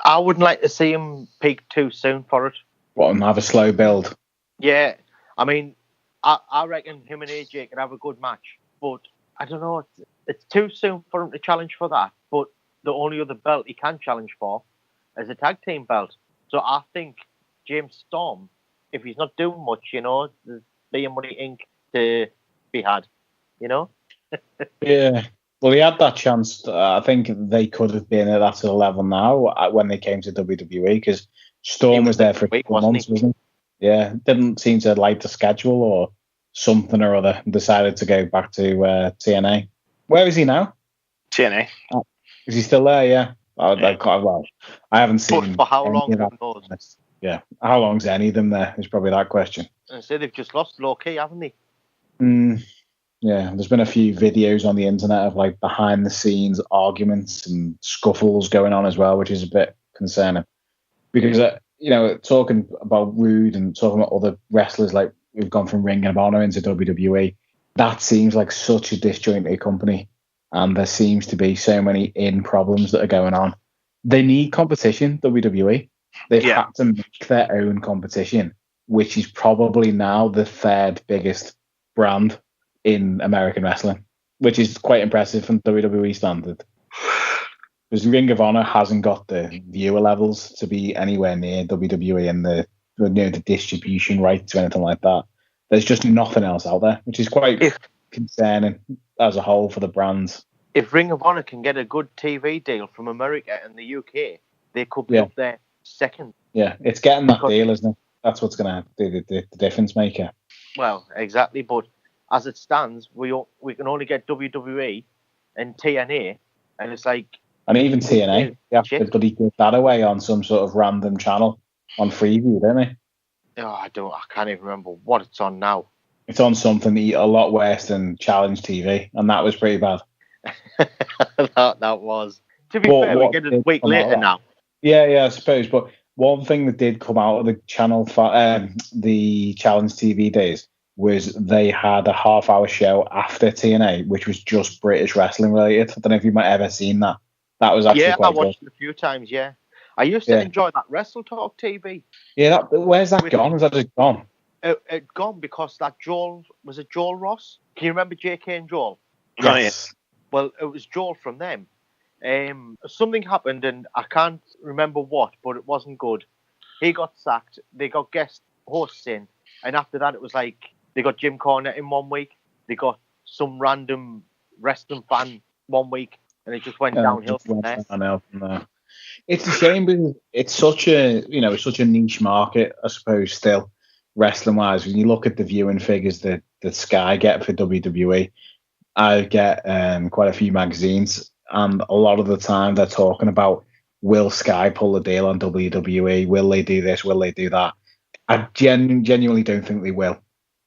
I wouldn't like to see him peak too soon for it. What, and have a slow build? Yeah. I mean, I reckon him and AJ could have a good match. But I don't know. It's too soon for him to challenge for that. But the only other belt he can challenge for is a tag team belt. So I think James Storm, if he's not doing much, there's being money Inc. to be had, Yeah. Well, he had that chance. I think they could have been at that sort of level now when they came to WWE, because Storm was there for a couple months, wasn't he? Yeah. Didn't seem to like the schedule or something or other, and decided to go back to TNA. Where is he now? TNA. Is he still there? Yeah. I haven't seen. For how long? Who knows? Yeah. How long's any of them there? Is probably that question. And so they've just lost low key, haven't they? Yeah. There's been a few videos on the internet of like behind the scenes arguments and scuffles going on as well, which is a bit concerning. Because talking about Rude and talking about other wrestlers like who've gone from Ring of Honor into WWE, that seems like such a disjointed company, and there seems to be so many problems that are going on. They need competition, WWE. They've had to make their own competition, which is probably now the third biggest brand in American wrestling, which is quite impressive from WWE standard. Because Ring of Honor hasn't got the viewer levels to be anywhere near WWE and the distribution rights or anything like that. There's just nothing else out there, which is quite concerning as a whole for the brands. If Ring of Honor can get a good TV deal from America and the UK, they could be up there second. Yeah, it's getting that deal, isn't it? That's what's going to be the difference maker. Well, exactly. But as it stands, we can only get WWE and TNA, and it's like. And even TNA, you have to bloody give that away on some sort of random channel on Freeview, don't they? Oh, I can't even remember what it's on now. It's on something a lot worse than Challenge TV, and that was pretty bad. that was. To be fair, we get it a week later now. Yeah, I suppose. But one thing that did come out of the the Challenge TV days was they had a half-hour show after TNA, which was just British wrestling related. I don't know if you might have ever seen that. That was actually quite good. I watched it a few times, I used to enjoy that Wrestle Talk TV. Yeah, where's that gone? Is that just gone? It gone because that Joel Ross? Can you remember JK and Joel? Yes. Well, it was Joel from them. Something happened, and I can't remember what, but it wasn't good. He got sacked. They got guest hosts in, and after that, it was like they got Jim Cornette in 1 week. They got some random wrestling fan 1 week, and it just went downhill from there. It's a shame because it's such a niche market, I suppose. Still, wrestling wise, when you look at the viewing figures that Sky get for WWE, I get quite a few magazines, and a lot of the time they're talking about, will Sky pull the deal on WWE? Will they do this? Will they do that? I genuinely don't think they will,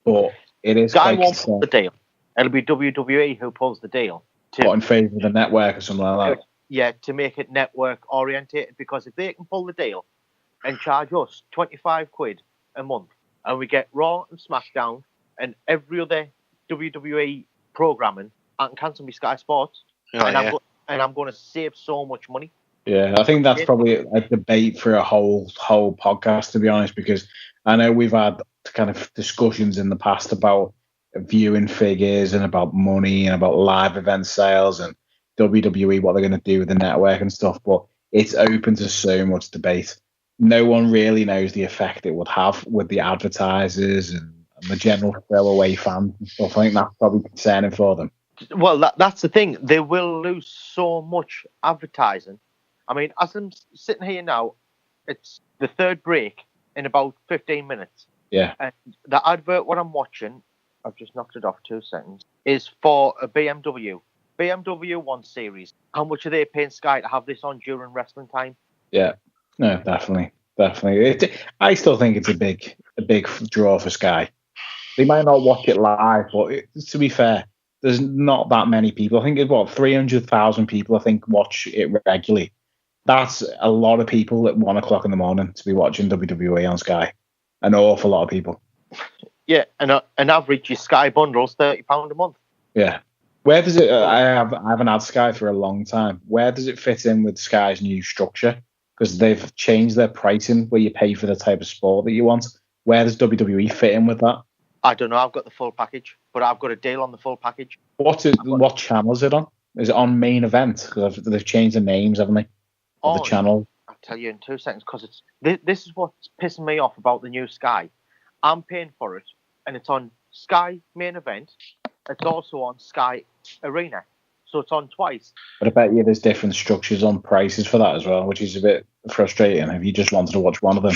but it is. Sky won't pull the deal. It'll be WWE who pulls the deal. In favour of the network or something like that. Yeah, to make it network orientated, because if they can pull the deal and charge us £25 a month, and we get Raw and SmackDown and every other WWE programming, I can cancel my Sky Sports, and I'm going to save so much money. Yeah, I think that's probably a debate for a whole podcast, to be honest, because I know we've had kind of discussions in the past about viewing figures and about money and about live event sales and WWE, what they're going to do with the network and stuff, but it's open to so much debate. No one really knows the effect it would have with the advertisers and the general throwaway fans and stuff. I think that's probably concerning for them. Well, that's the thing. They will lose so much advertising. I mean, as I'm sitting here now, it's the third break in about 15 minutes. Yeah. And the advert, what I'm watching, I've just knocked it off 2 seconds, is for a BMW 1 Series. How much are they paying Sky to have this on during wrestling time? Yeah, no, definitely. I still think it's a big draw for Sky. They might not watch it live, but to be fair, there's not that many people. I think it's 300,000 people, I think, watch it regularly. That's a lot of people at 1 o'clock in the morning to be watching WWE on Sky. An awful lot of people. Yeah, and an average Sky bundle's £30 a month. Yeah. Where does it? I haven't had Sky for a long time. Where does it fit in with Sky's new structure? Because they've changed their pricing where you pay for the type of sport that you want. Where does WWE fit in with that? I don't know. I've got the full package, but I've got a deal on the full package. What channel is it on? Is it on Main Event? Because they've changed the names, haven't they? Of the channel. I'll tell you in 2 seconds, because this is what's pissing me off about the new Sky. I'm paying for it, and it's on Sky Main Event. It's also on Sky Arena, so it's on twice. But I bet you there's different structures on prices for that as well, which is a bit frustrating if you just wanted to watch one of them.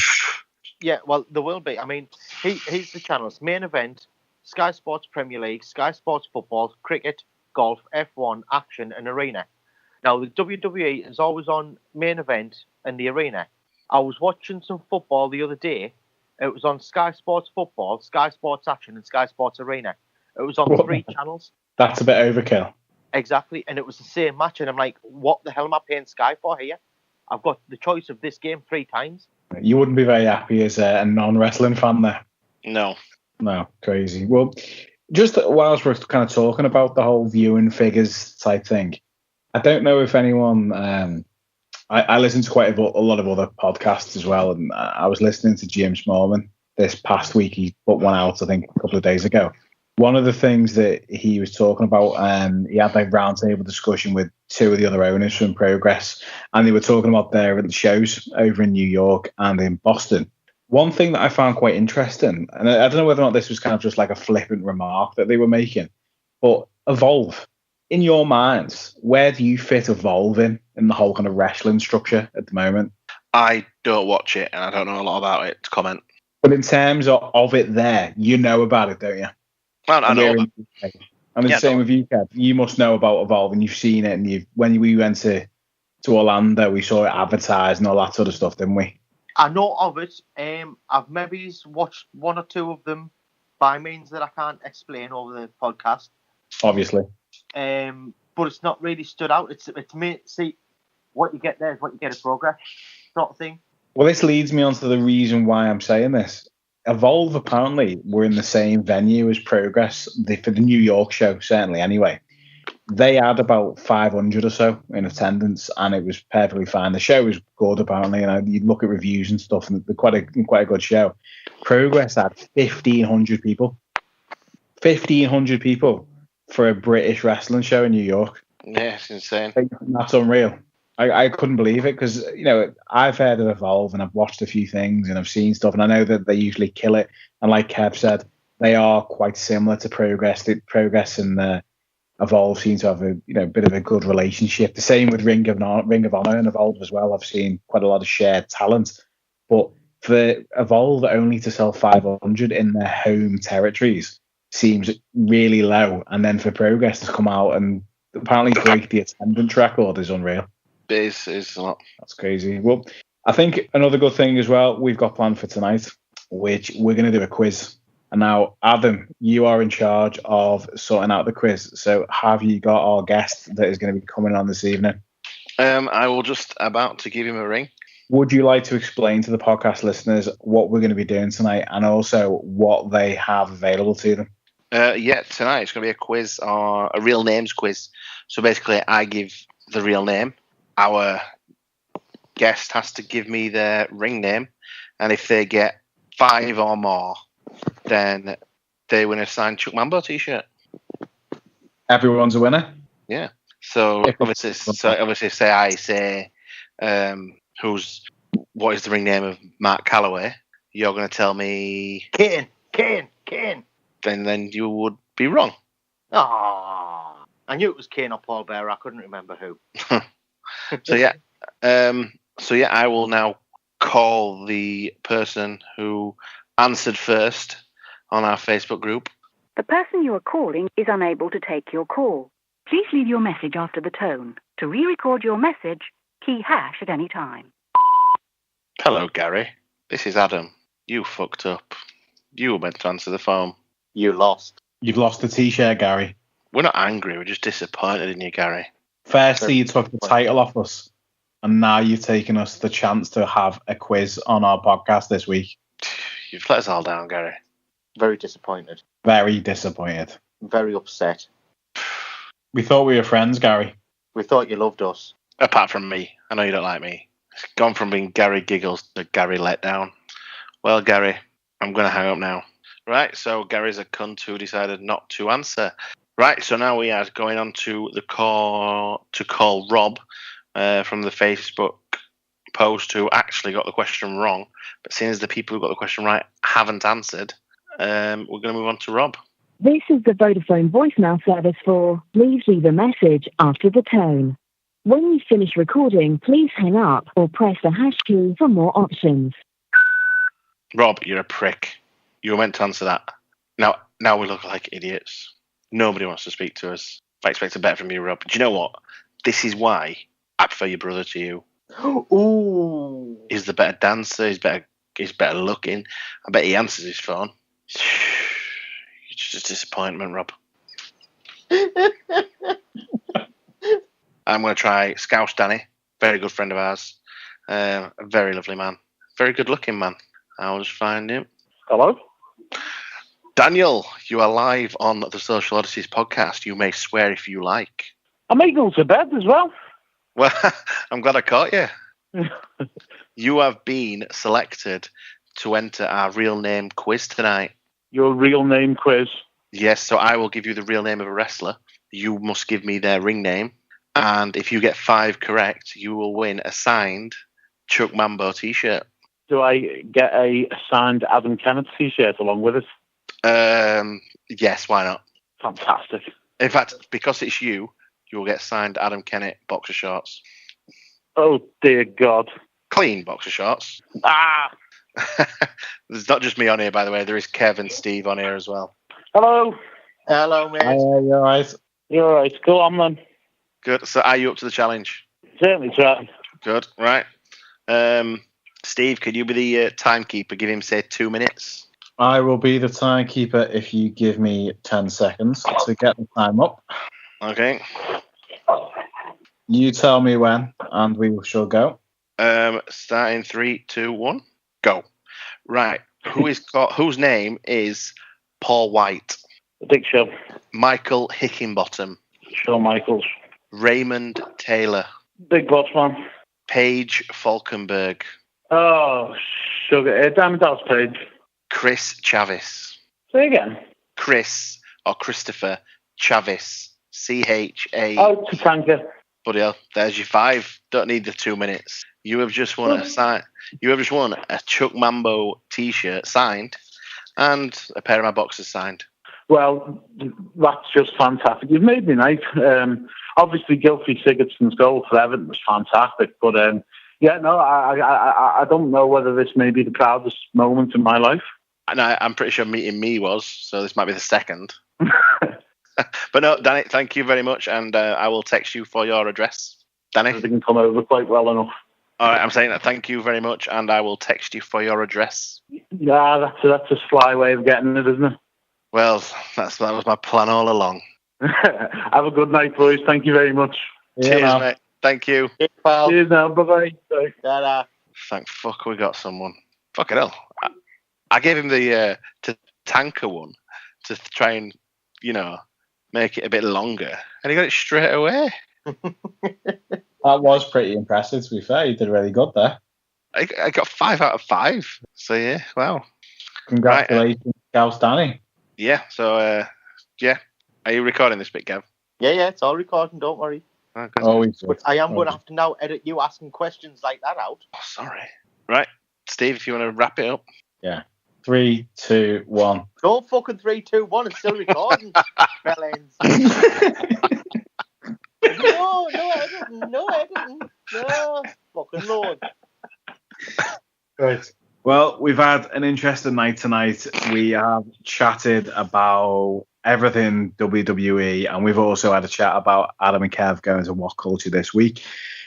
Yeah, well, there will be. I mean, here's the channels. Main Event, Sky Sports Premier League, Sky Sports Football, Cricket, Golf, F1, Action, and Arena. Now, the WWE is always on Main Event and the Arena. I was watching some football the other day. It was on Sky Sports Football, Sky Sports Action, and Sky Sports Arena. It was on 3 channels. That's a bit overkill. Exactly, and it was the same match, and I'm like, what the hell am I paying Sky for here? I've got the choice of this game 3 times. You wouldn't be very happy as a non-wrestling fan there. No, crazy. Well, just whilst we're kind of talking about the whole viewing figures type thing, I don't know if anyone... I listen to quite a lot of other podcasts as well, and I was listening to Jim Smallman this past week. He put one out, I think, a couple of days ago. One of the things that he was talking about, he had like roundtable discussion with 2 of the other owners from Progress, and they were talking about their shows over in New York and in Boston. One thing that I found quite interesting, and I don't know whether or not this was kind of just like a flippant remark that they were making, but Evolve. In your minds, where do you fit Evolve in the whole kind of wrestling structure at the moment? I don't watch it, and I don't know a lot about it to comment. But in terms of it there, you know about it, don't you? I know. And the same with you, Kev. You must know about Evolve, and you've seen it. And when we went to Orlando, we saw it advertised and all that sort of stuff, didn't we? I know of it. I've maybe watched 1 or 2 of them by means that I can't explain over the podcast. Obviously. But it's not really stood out. It's see, what you get there is what you get at Progress, sort of thing. Well, this leads me on to the reason why I'm saying this. Evolve apparently were in the same venue as Progress for the New York show, certainly anyway. They had about 500 or so in attendance, and it was perfectly fine. The show was good, apparently, and you look at reviews and stuff, and they're quite a good show. Progress had 1,500 people. 1,500 people for a British wrestling show in New York. Yeah, it's insane. That's unreal. I couldn't believe it because, I've heard of Evolve and I've watched a few things and I've seen stuff and I know that they usually kill it. And like Kev said, they are quite similar to Progress. Progress and Evolve seem to have a bit of a good relationship. The same with Ring of Honor and Evolve as well. I've seen quite a lot of shared talent. But for Evolve only to sell 500 in their home territories seems really low. And then for Progress to come out and apparently break the attendance record is unreal. It is a lot. That's crazy. Well, I think another good thing as well we've got planned for tonight, which we're going to do a quiz. And now, Adam, you are in charge of sorting out the quiz. So have you got our guest that is going to be coming on this evening? I will just about to give him a ring. Would you like to explain to the podcast listeners what we're going to be doing tonight and also what they have available to them? Yeah, tonight it's going to be a quiz, or a real names quiz. So basically, I give the real name. Our guest has to give me their ring name. And if they get 5 or more, then they win a signed Chuck Mambo t-shirt. Everyone's a winner? Yeah. So obviously, say I say, what is the ring name of Mark Calloway? You're going to tell me Kane. Then you would be wrong. Ah, I knew it was Kane or Paul Bearer. I couldn't remember who. So yeah, I will now call the person who answered first on our Facebook group. The person you are calling is unable to take your call. Please leave your message after the tone. To re-record your message, key hash at any time. Hello, Gary. This is Adam. You fucked up. You were meant to answer the phone. You lost. You've lost the t-shirt, Gary. We're not angry. We're just disappointed in you, Gary. Firstly, you took the title off us, and now you've taken us the chance to have a quiz on our podcast this week. You've let us all down, Gary. Very disappointed. Very disappointed. Very upset. We thought we were friends, Gary. We thought you loved us. Apart from me. I know you don't like me. It's gone from being Gary Giggles to Gary Letdown. Well, Gary, I'm going to hang up now. Right, so Gary's a cunt who decided not to answer. Right, so now we are going on to the call to call Rob from the Facebook post who actually got the question wrong. But seeing as the people who got the question right haven't answered, we're going to move on to Rob. This is the Vodafone voicemail service for please leave a message after the tone. When you finish recording, please hang up or press the hash key for more options. Rob, you're a prick. You were meant to answer that. Now we look like idiots. Nobody wants to speak to us. I expect a bet from you, Rob. Do you know what? This is why I prefer your brother to you. Ooh. He's the better dancer. He's better looking. I bet he answers his phone. You're just a disappointment, Rob. I'm going to try Scouse Danny. Very good friend of ours. A very lovely man. Very good looking man. I'll just find him. Hello? Daniel, you are live on the Social Oddities podcast. You may swear if you like. I may go to bed as well. Well, I'm glad I caught you. You have been selected to enter our real name quiz tonight. Your real name quiz. Yes, so I will give you the real name of a wrestler. You must give me their ring name. And if you get 5 correct, you will win a signed Chuck Mambo t-shirt. Do I get a signed Adam Kennett t-shirt along with it? Yes, why not? Fantastic. In fact, because it's you will get signed Adam Kennett boxer shorts. Oh, dear God. Clean boxer shorts. Ah! There's not just me on here, by the way. There is Kev and Steve on here as well. Hello. Hello, mate. You all right? You're all right. Go on, then. Good. So are you up to the challenge? Certainly try. Good. Right. Steve, could you be the timekeeper? Give him, say, 2 minutes. I will be the timekeeper if you give me 10 seconds to get the time up. Okay. You tell me when, and we shall go. Starting 3, 2, 1, go. Right. Whose name is Paul White? Big Show. Michael Hickenbottom. Shawn Michaels. Raymond Taylor. Big Boss Man. Paige Falkenberg. Oh, sugar. Diamond Dallas Page. Chris Chavis. Say again. Chris or Christopher Chavis. CHA. Oh, Tatanka. Bloody hell, there's your 5. Don't need the 2 minutes. You have just won a Chuck Mambo T-shirt signed, and a pair of my boxers signed. Well, that's just fantastic. You've made me night. Obviously, Gylfi Sigurdsson's goal for Everton was fantastic, but I don't know whether this may be the proudest moment in my life. And I'm pretty sure meeting me was, so this might be the second. But no, Danny, thank you very much, and I will text you for your address. Danny? They can come over quite well enough. All right, I'm saying that thank you very much, and I will text you for your address. Yeah, that's a sly way of getting it, isn't it? Well, that was my plan all along. Have a good night, boys. Thank you very much. Cheers, mate. Thank you. Cheers now. Bye-bye. Ta-da. Thank fuck we got someone. Fucking hell. I gave him the Tatanka one to try and, make it a bit longer, and he got it straight away. That was pretty impressive, to be fair. You did really good there. I got 5 out of 5. So, yeah, wow. Congratulations, Gals Danny. Yeah, so, Are you recording this bit, Gav? Yeah, it's all recording, don't worry. But I am going to have to now edit you asking questions like that out. Oh, sorry. Right, Steve, if you want to wrap it up. Yeah. 3, 2, 1. Don't fucking 3, 2, 1. It's still recording, fellas. No editing. No, fucking Lord. Right. Well, we've had an interesting night tonight. We have chatted about everything WWE, and we've also had a chat about Adam and Kev going to What Culture this week.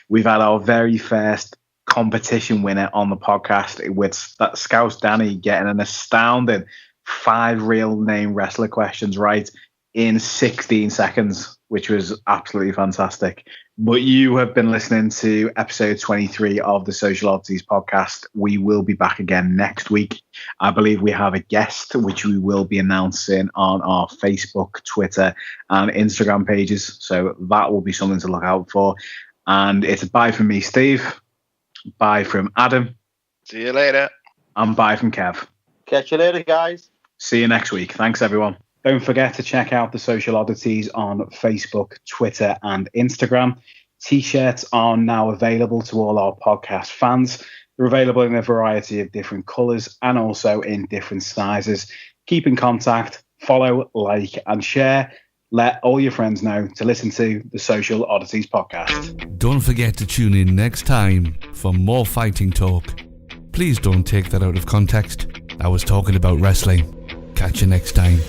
We've had our very first competition winner on the podcast, with that Scouse Danny getting an astounding 5 real name wrestler questions right in 16 seconds, which was absolutely fantastic. But you have been listening to episode 23 of the Social Oddities podcast. We will be back again next week. I believe we have a guest, which we will be announcing on our Facebook, Twitter, and Instagram pages. So that will be something to look out for. And it's a bye from me, Steve. Bye from Adam. See you later. And bye from Kev. Catch you later, guys. See you next week. Thanks, everyone. Don't forget to check out the Social Oddities on Facebook, Twitter, and Instagram. T-shirts are now available to all our podcast fans. They're available in a variety of different colours and also in different sizes. Keep in contact, follow, like, and share. Let all your friends know to listen to the Social Oddities podcast. Don't forget to tune in next time for more fighting talk. Please don't take that out of context. I was talking about wrestling. Catch you next time.